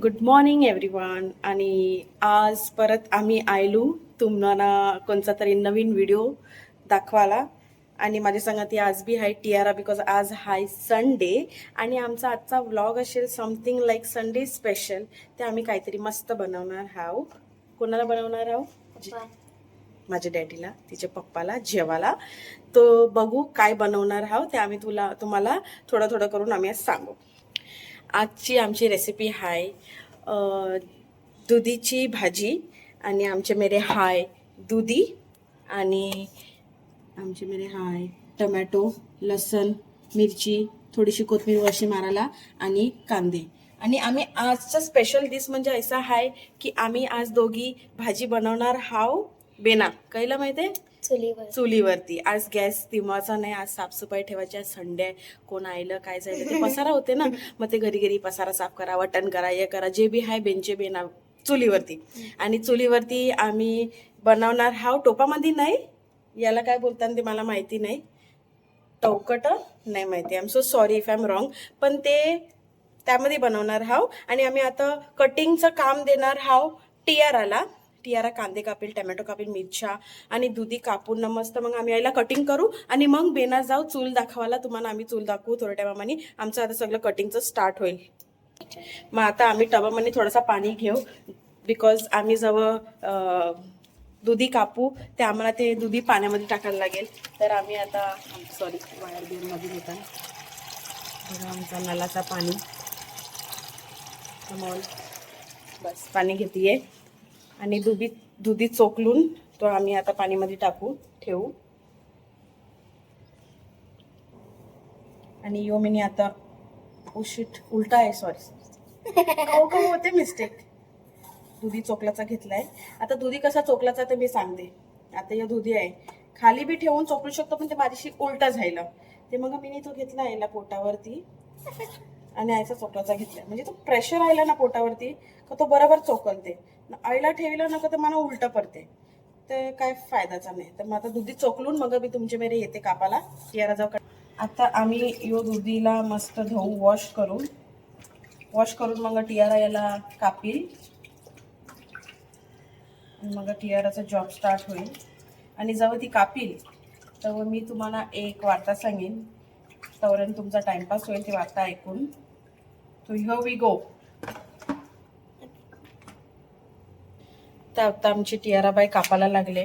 Good morning everyone. आणि आज परत आम्ही आयलू तुम्हाला कोणता तरी नवीन व्हिडिओ दाखवायला. आणि माझ्या संगती आज बी आहे टियारा, बिकॉज आज हाय संडे आणि आमचा आजचा व्लॉग असेल समथिंग लाईक संडे स्पेशल. ते आम्ही काहीतरी मस्त बनवणार आहोत. कोणाला बनवणार आहोत? माझ्या डॅडीला, तिच्या पप्पाला जेवायला. तो बघू काय बनवणार आहोत ते आम्ही तुम्हाला थोडं थोडं करून आम्ही आज सांगू. आजची आमची रेसिपी आहे दुधीची भाजी. आणि आमचे मेरे हाय दुधी आणि आमचे मेरे हाय टमॅटो, लसण, मिरची, थोडीशी कोथिंबीर वशी मारायला आणि कांदे. आणि आम्ही आजचा स्पेशल डिश म्हणजे असा आहे की आम्ही आज दोघी भाजी बनवणार हाव बेना. कळलं माहिती आहे? चुलीवरती. आज गॅस तिमाचा नाही, आज साफसफाई ठेवायची. आज संडे आहे, कोण आयलं काय जायलं ते पसारा होते ना, मग ते घरी घरी पसारा साफ करा, वटण करा, हे करा, जे बी आहे बेंचे बेना चुलीवरती. आणि चुलीवरती आम्ही बनवणार हाव टोपामध्ये नाही, याला काय बोलतात ते मला माहिती नाही, टवकट नाही माहिती, I am so sorry if I am wrong, पण ते त्यामध्ये बनवणार हाव. आणि आम्ही आता कटिंगचं काम देणार हाव टियाराला. टियारा कांदे कापेल, टमॅटो कापेल, मिरच्या आणि दुधी कापून ना मस्त मग आम्ही याला कटिंग करू आणि मग बेना जाऊ चूल दाखवायला. तुम्हाला आम्ही चूल दाखवू थोड्या टायमाने. आमचं आता सगळं कटिंगचं स्टार्ट होईल. मग आता आम्ही टबामध्ये थोडासा पाणी घेऊ, बिकॉज आम्ही जवळ दुधी कापू ते आम्हाला ते दुधी पाण्यामध्ये टाकायला लागेल. तर आम्ही आता सॉरी वायर बिअरमध्ये घेता आमचा नलाचा पाणी बस पाणी घेते आणि दुधी चोकलून तो आम्ही आता पाणीमध्ये ठेवू. आणि यो मी आता उशीट उलटा आहे, सॉरी कौ होते मिस्टेक. दुधी चोकलाचा घेतलाय. आता दुधी कसा चोकलाचा ते मी सांगते. आता या दुधी आहे खाली बी ठेवून चोकलू शकतो, पण ते माझ्याशी उलटा झालं ते मग मी तो घेतला याला पोटावरती आणि आईचा चोकलाचा घेतलाय. म्हणजे तो प्रेशर आयला ना पोटावरती का तो बरोबर चोकलते. आईला ठेवलं नका तर मला उलट पडते, ते काय फायदाचा नाही. तर मग आता दुधी चोकलून मग मी तुमच्या मेरे येते कापाला टियारा जाऊ. आता आम्ही यो दुधीला मस्त धुवून वॉश करून मग टियारा याला कापील. मग टियाराचा जॉब स्टार्ट होईल. आणि जेव्हा ती कापील तेव्हा मी तुम्हाला एक वार्ता सांगेन, तोपर्यंत तुमचा टाइमपास होईल ती वार्ता ऐकून. So here we go. तर आता आमची टियाराबाई कापायला लागले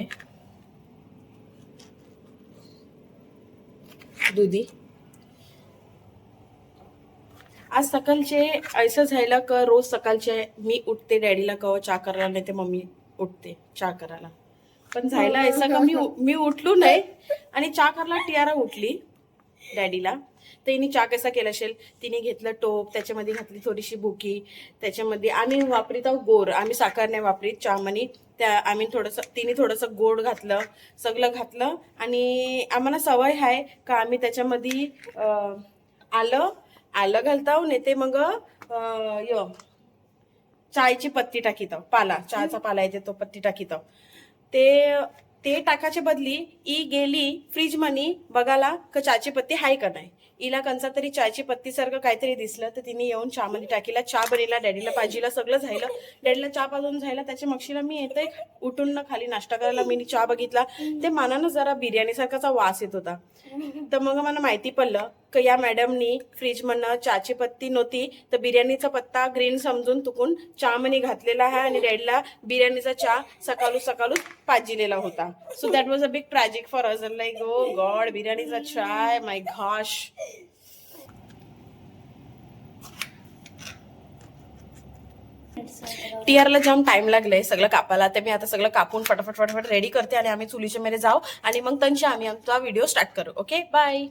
दुधी. आज सकाळचे असं झालं का रोज सकाळचे मी उठते डॅडीला कव चहा करायला, नाही ते मम्मी उठते चहा करायला. पण झायला असं का मी उठलो नाही आणि चहा करायला टियारा उठली डॅडीला. तर तिने चहा कसा केला असेल, तिने घेतलं टोप, त्याच्यामध्ये घातली थोडीशी बुकी, त्याच्यामध्ये आम्ही वापरीत आहोत गोड, आम्ही साखर नाही वापरीत चहामध्ये. त्या आम्ही तिने थोडंसं गोड घातलं, सगळं घातलं. आणि आम्हाला सवय आहे का आम्ही त्याच्यामध्ये आलं घालताव, नाही ते मग चायची पत्ती टाकीत, चहाचा पाला येते तो पत्ती टाकीत. ते टाकाच्या बदली ई गेली फ्रीज मनी बघायला का चहाची पत्ती हाय का नाही. इला कंचा तरी चहाची पत्ती सारखं काहीतरी दिसलं तर तिने येऊन चहामध्ये टाकीला. चहा बनीला डॅडीला पाजीला सगळं झालं. डॅडीला चहा पाजून झालं, त्याच्या मक्षीला मी येते उठून ना खाली नाश्ता करायला. मी चहा बघितला, ते मानानं जरा बिर्याणी सारखाचा वास येत होता. तर मग मला माहिती पडलं की या मॅडमनी फ्रीज मधनं चहाची पत्ती नव्हती तर बिर्याणीचा पत्ता ग्रीन समजून तुकून चहा मनी घातलेला आहे आणि डॅडीला बिर्याणीचा चहा सकाळू पाजिलेला होता. So that was a big tragic for us. Like oh god, बिर्याणीचा चहा, माय गॉश. टियारला जाम टाइम लागलाय सगळं कापायला. तर मी आता सगळं कापून फटाफट रेडी करते आणि आम्ही चुलीच्या मेरे जाऊ आणि मग त्यांची आम्ही आमचा व्हिडिओ स्टार्ट करू. Okay bye.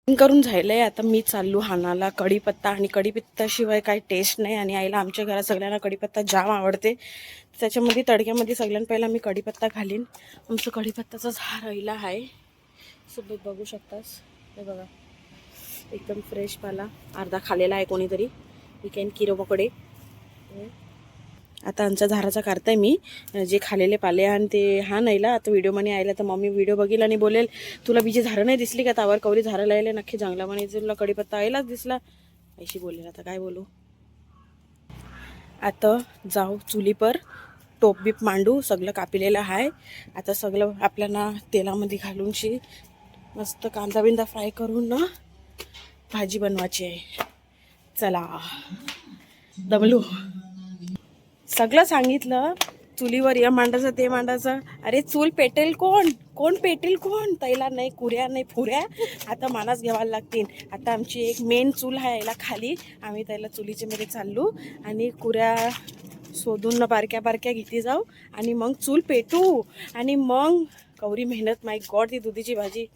करून झालंय. आता मी चाललो हानाला कढीपत्ता. आणि कढीपत्ताशिवाय काही टेस्ट नाही. आणि आईला आमच्या घरात सगळ्यांना कढीपत्ता जाम आवडते. त्याच्यामध्ये तडक्यामध्ये सगळ्यात पहिला मी कढीपत्ता घालीन. आमचं कढीपत्ताचा झाड राहिला आहे, सोबत बघू शकतास. हे बघा एकदम फ्रेश पाला, अर्धा खालेला आहे कोणीतरी. वी कॅन किरो पकडे. आता आमच्या झाडाचा काढताय मी जे खालेले पाले आणि ते हा नाहीला आता व्हिडिओ मध्ये आयला तर मम्मी व्हिडिओ बघील आणि बोलेल तुला बीजे झाडं नाही दिसली का तावर कवरी झाडं लायले नक्की जंगला म्हणे तुला कडीपत्ता आयलाच दिसला अशी बोलेल आता काय बोलू. आता जाऊ चुलीपर टोप बीप मांडू सगळं कापिलेलं आहे. आता सगळं आपल्याला तेलामध्ये घालूनशी मस्त कांदा बिंदा फ्राय करून ना भाजी बनवायची आहे. चला दमलू. सगळं सांगितलं चुलीवर या मांडायचं ते मांडायचं. अरे चूल पेटेल कोण कोण पेटेल कोण तैला नाही कुऱ्या नाही फुऱ्या आता मानाच घ्यायला लागतील. आता आमची एक मेन चूल आहे याला खाली आम्ही त्याला चुलीचे मध्ये चाललो आणि कुऱ्या शोधून न बारक्या बारक्या घेती जाऊ आणि मग चूल पेटू आणि मग कवरी मेहनत माय गॉड ती दुधीची भाजी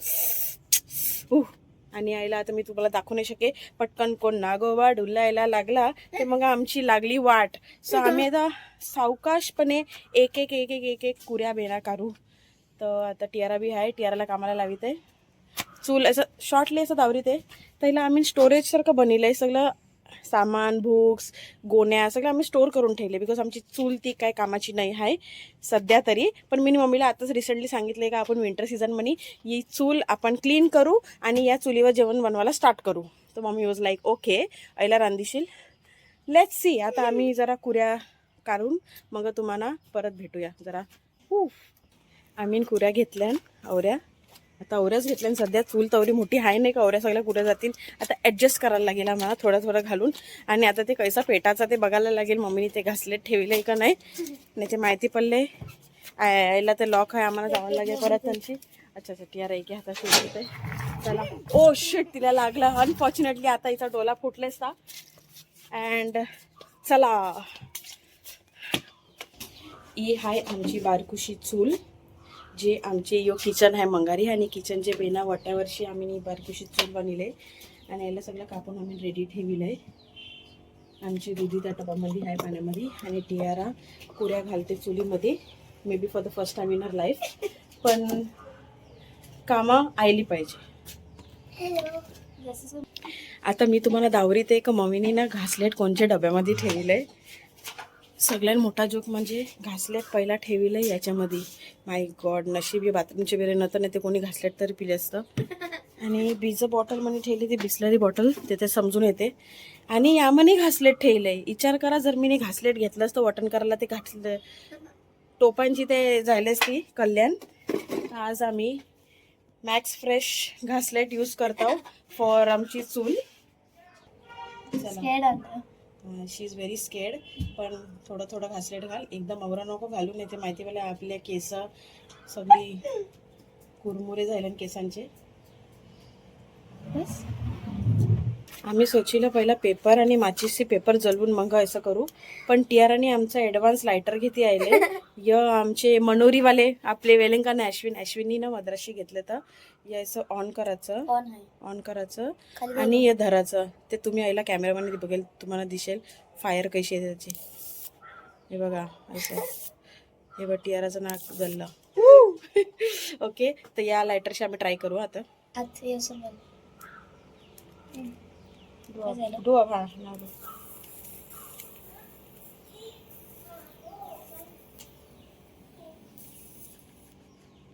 आणि यायला आता मी तुम्हाला दाखवू नाही शके पटकन कोण नागोबा डुलायला लागला ते मग आमची लागली वाट. सो आम्ही आता सावकाशपणे एक एक एक एक एक एक कुऱ्या बेना काढू. तर आता टियारा बी आहे टियाराला कामाला लावित आहे. चूल असं शॉर्टली असं दावरीत आहे त्याला आम्ही स्टोरेजसारखं बनवलं आहे. सगळं सामान बुक्स गोण्या सगळं आम्ही स्टोअर करून ठेवले बिकॉज आमची चूल ती काय कामाची नाही आहे सध्या तरी. पण मी मम्मीला आताच रिसेंटली सांगितले का आपण विंटर सीझनमध्ये ही चूल आपण क्लीन करू आणि या चुलीवर जेवण बनवायला स्टार्ट करू. तर मम्मी वॉज लाईक ओके आईला रांधीशील लेट्स सी. आता आम्ही जरा कुऱ्या काढून मग तुम्हाला परत भेटूया जरा. आम्ही कुऱ्या घेतल्या आवऱ्या आता औऱ्याच घेतल्या सध्या चूल तवरी मोठी आहे नाही का औऱ्या सगळ्या कुठे जातील. आता ॲडजस्ट करायला लागेल आम्हाला थोडं थोडं घालून आणि आता ते कैसा पेटाचा ते बघायला लागेल. मम्मीने ते घासलेट ठेवले का नाही ते माहिती पडले. यायला ते लॉक आहे आम्हाला जावं लागेल परत त्यांची. अच्छा अच्छा टियार आहे की हाता शिवते चला. ओ शिट तिला लागला अनफॉर्च्युनेटली आता हिचा डोला फुटलेच था. अँड चला ही आहे आमची बारकुशी चूल जे आमचे यो किचन आहे मंगारी आणि किचनचे बेना वट्यावरशी आम्ही बारकुशी चूल बनवले आणि याला सगळं कापून आम्ही रेडी ठेवलं आहे. आमची दुधी त्या टपामध्ये आहे पाण्यामध्ये आणि टियारा कुऱ्या घालते चुलीमध्ये maybe for the first time in her life. पण कामं आयली पाहिजे. आता मी तुम्हाला दावरीत आहे का मम्मीने ना घासलेट कोणत्या डब्यामध्ये ठेवलं आहे. सगळ्यात मोठा जोक म्हणजे घासलेट पहिला ठेविलं याच्यामध्ये. माय गॉड नशीब हे बाथरूमचे बेरे नंतर नाही ते कोणी घासलेट तरी पिले असतं. आणि बीचं बॉटल म्हणे ठेवली ती बिस्लरी बॉटल ते समजून येते आणि यामध्ये घासलेट ठेवलं आहे. विचार करा जर मी घासलेट घेतलं असतं वॉटन करायला ते घातलं टोपांची ते जायलाच ती कल्याण. आज आम्ही मॅक्स फ्रेश घासलेट यूज करतो फॉर आमची चूल. शी इज व्हेरी स्केर्ड. पण थोडं थोडं घासलेट घाल एकदम अवरा नको घालून येते माहिती मला आपल्या केस सगळी कुरमुरे झाले केसांचे. बस आम्ही सोचिलं पहिला पेपर आणि माचीसचे पेपर जलवून मग असं करू. पण टियाराने आमचा ॲडव्हान्स लायटर घेते आले य आमचे मनोरीवाले आपले वेलेंकाने अश्विनी ना मद्राशी घेतलं तर या असं ऑन करायचं आणि हे धरायचं. ते तुम्ही आईला कॅमेरामध्ये बघेल तुम्हाला दिसेल फायर कशी आहे त्याची. हे बघा असं हे बघ टियाराचं नाक जळलं. ओके तर या लायटरशी आम्ही ट्राय करू आता.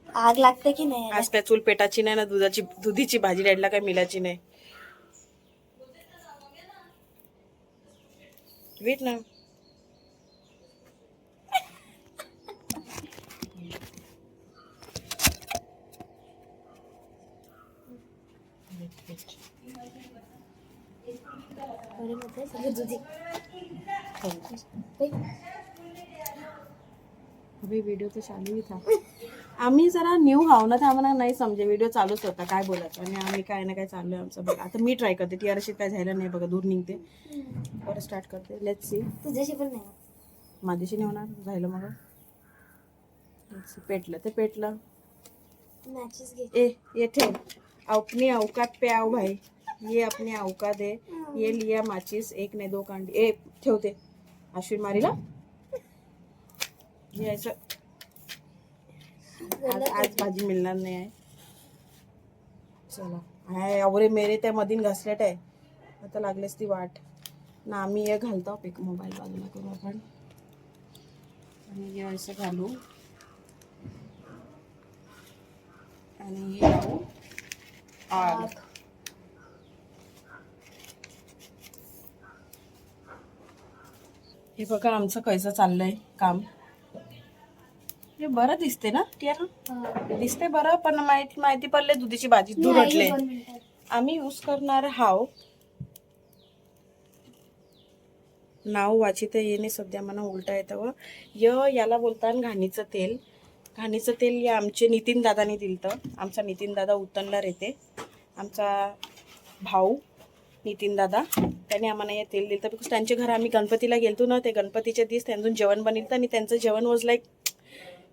आग लागते की नाही. आज काय चूल पेटाची नाही ना दुधीची भाजी डॅडला काय मिलाची नाही. वेट ना अभी व्हिडिओ तो चालू ही था. आम्ही जरा न्यू आहो ना तर आम्हाला नाही समजे व्हिडिओ चालूच होता काय बोलायचं आणि आम्ही काय ना काय चालू आहे आमचं. बघा आता मी ट्राय करते टियाराशी काय झालं नाही बघा दूर निघते परत स्टार्ट करते. Let's see. तुझ्याशी पण नाही माझ्याशी नाही होणार झालं मग पेटलं ते पेटलं. मॅचेस घे. ए ये ठेव अपनी औकात पे आओ भाई ये अपनी औकात है. ये लिया माचिस एक ने दो कांडी ए ठेवते अश्विन मारीला ये असं आज भाजी मिळणार नाही आहे. चला हाय अवरे मेरे त्या मधीन घासलेट आहे आता लागलेच ती वाट ना. आम्ही हे घालतो पिक मोबाईल बाजूला करू आपण आणि हे असं घालू आणि हे लावू आग. हे बघा आमचं कसं चाललंय काम. हे बरं दिसते ना टियारा, दिसते बरं, पण माहिती पडले दुधीची भाजी दुरटले. आम्ही यूज करणार हाव नाव वाचित येणे सध्या मला उलटा येतं व याला बोलतात घाणीचं तेल. घाणीचं तेल या आमचे नितीन दादाने दिलतं. आमचा नितीन दादा उतनला येते, आमचा भाऊ नितीन दादा, त्याने आम्हाला हे तेल दिलं. बिकॉज त्यांच्या घर आम्ही गणपतीला गेलतो ना, ते गणपतीच्या दिवस त्यांचं जेवण बनवलं आणि त्यांचं जेवण वॉज लाईक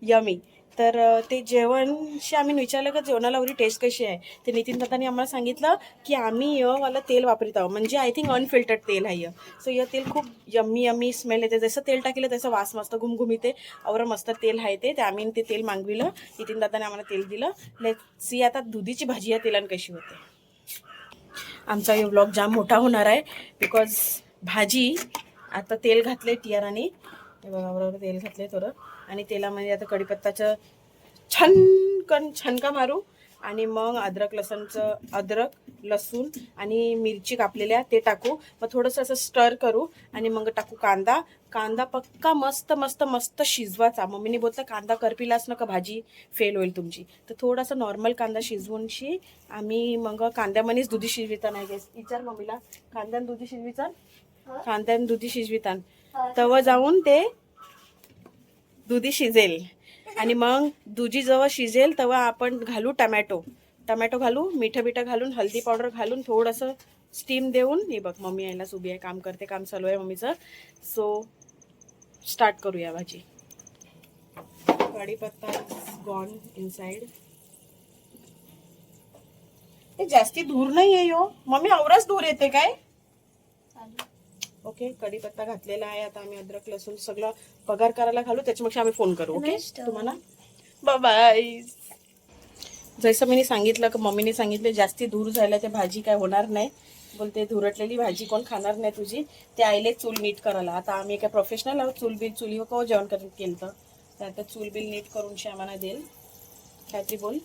यमी. तर ते जेवणशी आम्ही विचारलं का जेवणाला एवढी टेस्ट कशी आहे. ते नितीन दादाने आम्हाला सांगितलं की आम्ही वाला तेल वापरत आहोत, म्हणजे आय थिंक अनफिल्टर्ड तेल आहे. सो हे तेल खूप यम्मी स्मेल येते. जसं तेल टाकलं त्याचं वास मस्त घुमघुम येते. और मस्त तेल आहे ते आम्ही ते तेल मागविलं. नितीन दादाने आम्हाला तेल दिलं. लेट्स सी आता दुधीची भाजी या तेलानं कशी होते. आमचा हे व्लॉग जाम मोठा होणार आहे बिकॉज भाजी आता तेल घातले टियाराने, हे बघा बरोबर तेल घातले थोडं, आणि तेलामध्ये आता कढीपत्ताचं छणका मारू आणि मग अद्रक लसूण आणि मिरची कापलेल्या ते टाकू. मग थोडंसं असं स्टर करू आणि मग टाकू कांदा पक्का मस्त मस्त मस्त शिजवायचा. मम्मीने बोलतं कांदा करपिलाच नका भाजी फेल होईल तुमची. तर थोडासा नॉर्मल कांदा शिजवूनशी आम्ही मग कांद्यामध्येच दुधी शिजविता नाही गेस विचार मम्मीला कांद्यान दुधी शिजविता तवा जाऊन ते दुधी शिजेल आणि मग दुधी जेव्हा शिजेल तेव्हा आपण घालू टमॅटो घालू, मिठं घालून, हळदी पावडर घालून थोडंसं स्टीम देऊन. हे बघ मम्मी यायला उभी आहे, काम चालू आहे मम्मीचं. सो स्टार्ट करूया भाजी. कढीपत्ता गॉन इनसाइड. हे जास्ती धूर नाही आहे यो मम्मी, आवरच धूर येते काय. ओके कढीपत्ता घातलेला आहे. आता आम्ही अद्रक लसूण सगळं पगार करायला घालू, त्याच्यापेक्षा आम्ही फोन करू. ओके तुम्हाला बाय. जसं मी सांगितलं की मम्मीने सांगितलं जास्ती दूर झालं ते भाजी काय होणार नाही. बोलते धुरटलेली भाजी कोण खाणार नाही तुझी. ते आईले चूल नीट करायला. आता आम्ही काय प्रोफेशनल आहोत चुलीवर केव्हा जेवण केलं तर आता चूल बिल नीट करून आम्हाला देईल. काहीतरी बोल,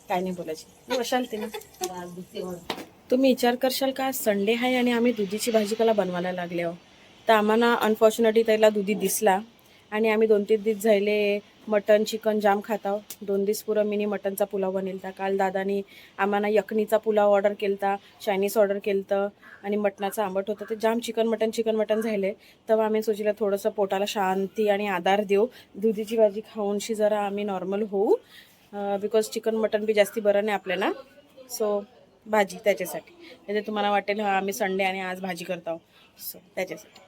काय नाही बोलायची बसाल ते ना. तुम्ही विचार करशाल का संडे आहे आणि आम्ही दुधीची भाजी कला बनवायला लागले आहो. तर आम्हाला अनफॉर्च्युनेटली त्याला दुधी दिसला आणि आम्ही 2-3 दिवस झाले मटन चिकन जाम खाता. 2 दिवस पुरं मिनी मटनचा पुलाव बनवला. काल दादानी आम्हाला यखनीचा पुलाव ऑर्डर केलता, चायनीज ऑर्डर केलं आणि मटणाचं आंबट होतं. ते जाम चिकन मटन झाले. तेव्हा आम्ही सोचलं थोडंसं पोटाला शांती आणि आधार देऊ, दुधीची भाजी खाऊनशी जरा आम्ही नॉर्मल होऊ. बिकॉज चिकन मटन बी जास्ती बरं नाही आपल्याला. सो भाजी त्याच्यासाठी. म्हणजे तुम्हाला वाटेल हा आम्ही संडे आणि आज भाजी करतो. सो त्याच्यासाठी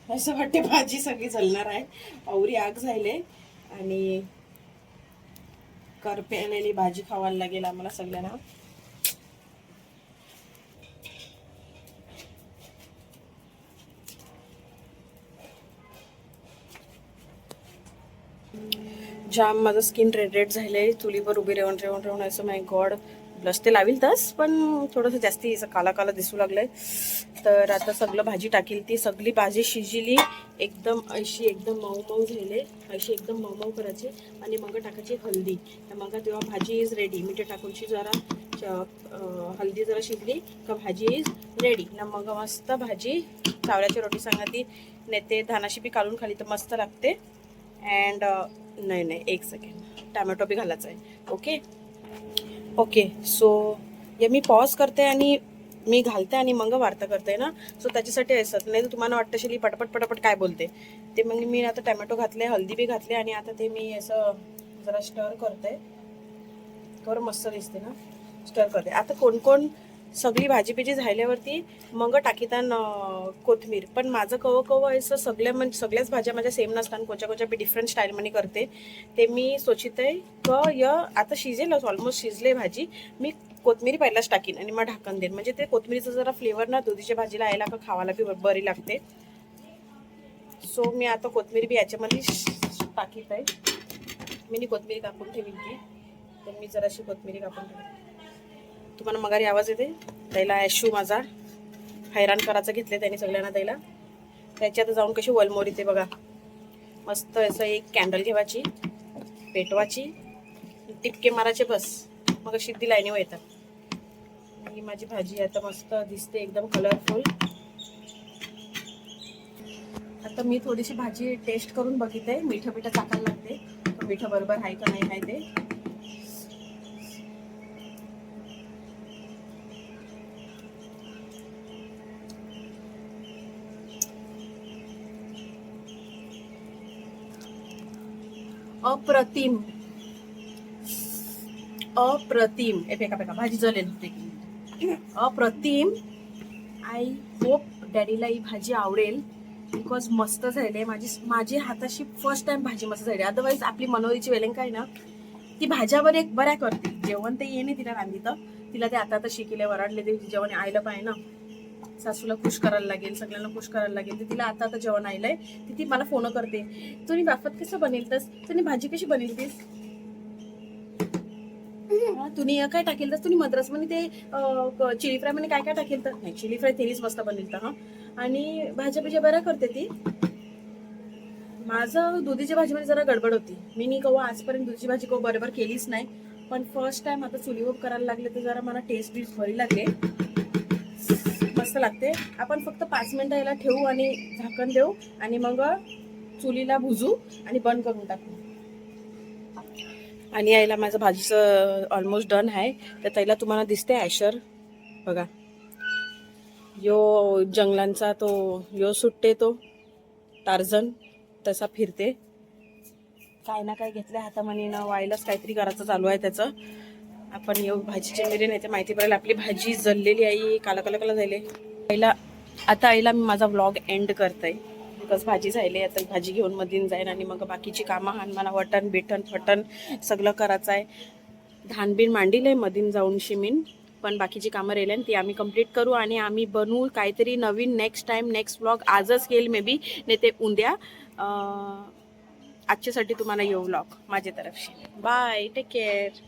असं वाटते भाजी सगळी चालणार आहे. आवरी आग झाले आणि करप्याने भाजी खावायला लागेल आम्हाला सगळ्यांना. जाम माझं स्किन रेड झालंय चुलीवर उभी राहून असं. माय गॉड ब्लश ते लावील तस पण थोडंसं जास्ती असं काला दिसू लागलंय. तर आता सगळं भाजी टाकील. ती सगळी भाजी शिजली एकदम मऊ झाले. अशी एकदम मऊ करायची आणि मग टाकायची हळदी. मग तेव्हा भाजी इज रेडी. मीठ टाकूनशी जरा हळदी जरा शिजली का भाजी इज रेडी ना. मग मस्त भाजी चावल्याची रोटी सांगती नेते धानाशी बी काढून खाली तर मस्त लागते. अँड नाही एक सेकंड टमॅटो बी घालायचा आहे. ओके सो हे मी पॉज करते आणि मी घालते आणि मग वार्ता करते ना. सो त्याच्यासाठी असत नाही तर तुम्हाला वाटतं शिली पटपट काय बोलते ते. मग मी आता टमॅटो घातले, हळदी बी घातले आणि आता ते मी असं जरा स्टर करते. खरं मस्त दिसते ना स्टर करते. आता कोण सगळी भाजी झाल्यावरती मग टाकीतान कोथिंबीर. पण माझं कवं असं सगळ्याच भाज्या माझ्या सेम नसतात. कोणच्या बी डिफरंट स्टाईलमध्ये करते. ते मी सोचित आहे आता शिजेलच, ऑलमोस्ट शिजले भाजी. मी कोथिंबीर पहिलाच टाकीन आणि मग ढाकण देईन. म्हणजे ते कोथिंबीरचं जरा फ्लेवर ना दुधीच्या भाजीला यायला का खावायला बी बरी लागते. सो मी आता कोथिंबीर बी याच्यामध्ये टाकीत आहे. मी कोथिंबीर कापून ठेवीन की तर मी जराशी कोथिंबीर कापून ठेवीन. तुम्हाला मगारी आवाज येते त्याला ॲशू माझा हैराण करायचं घेतले त्यांनी सगळ्यांना. त्याला त्याच्यात जाऊन कशी वलमोरी ते बघा. मस्त असं एक कॅन्डल घेवायची, पेटवाची, टिपके मारायचे बस, मग शिद्धी लाईनीवर येतात. ही माझी भाजी आता मस्त दिसते एकदम कलरफुल. आता मी थोडीशी भाजी टेस्ट करून बघितते, मिठं टाकायला लागते, मिठं बरोबर आहे का नाही आहे ते. अप्रतिम अप्रतिम. पेका भाजी जलेल. अप्रतिम. आय होप डॅडीला ही भाजी आवडेल, बिकॉज मस्त झाली. माझी हाताशी फर्स्ट टाइम भाजी मस्त झाली. अदरवाईज आपली मनोरीची वेलंका आहे ना, ती भाज्यावर एक बऱ्या करते. जेवण ते येणे तिला रांधीत, तिला ते आता शिकले, वराडले, ते जेवण आयलं पाहिजे ना. सासूला खुश करायला लागेल, सगळ्यांना खुश करायला लागेल. तर तिला आता जेवण आयलंय. ती मला फोन करते, तुम्ही बाफत कसं बनवतस, तुम्ही भाजी कशी बनवतेस, तुम्ही काय टाकेल तर, तुम्ही मद्रास मध्ये ते चिली फ्राय मध्ये काय काय टाकेल तर. नाही, चिली फ्राय तेच मस्त बनवत हा. आणि भाज्या बऱ्या करते ती. माझं दुधीच्या भाजीमध्ये जरा गडबड होती. मी नाही कवा आजपर्यंत दुधीची भाजी बरोबर केलीच नाही, पण फर्स्ट टाइम आता चुलीवर करायला लागले तर जरा मला टेस्ट बी भरी लागले. मस्त लागते. आपण फक्त 5 मिनिटं याला ठेवू आणि झाकण देऊ आणि मग चुलीला भुजू आणि बंद करून टाकू. आणि यायला माझं भाजीचं ऑलमोस्ट डन आहे. तर त्याला तुम्हाला दिसते ॲशर बघा, यो जंगलांचा तो यो सुटते, तो टार्झन तसा फिरते. काय ना काय घेतल्या हातामध्ये ना, वायलाच काहीतरी करायचं चालू आहे त्याचं. आपण येऊ भाजीचे मेरे नाही तर माहिती पडेल आपली भाजी जळलेली आहे, काला झाले. आता आईला मी माझा व्लॉग एंड करते, बिकॉज भाजी झाली. आता भाजी घेऊन मधीन जाईन आणि मग बाकीची कामं मला वटण बिटन फटण सगळं करायचं आहे. धानबीन मांडील मधीन जाऊन शिमीन, पण बाकीची कामं राहिली ती आम्ही कंप्लीट करू आणि आम्ही बनवू काहीतरी नवीन. नेक्स्ट व्लॉग आजच येईल मे बी, नाही ते उद्या. आजच्यासाठी तुम्हाला येऊ व्लॉग माझ्या तरफशी. Bye, take care.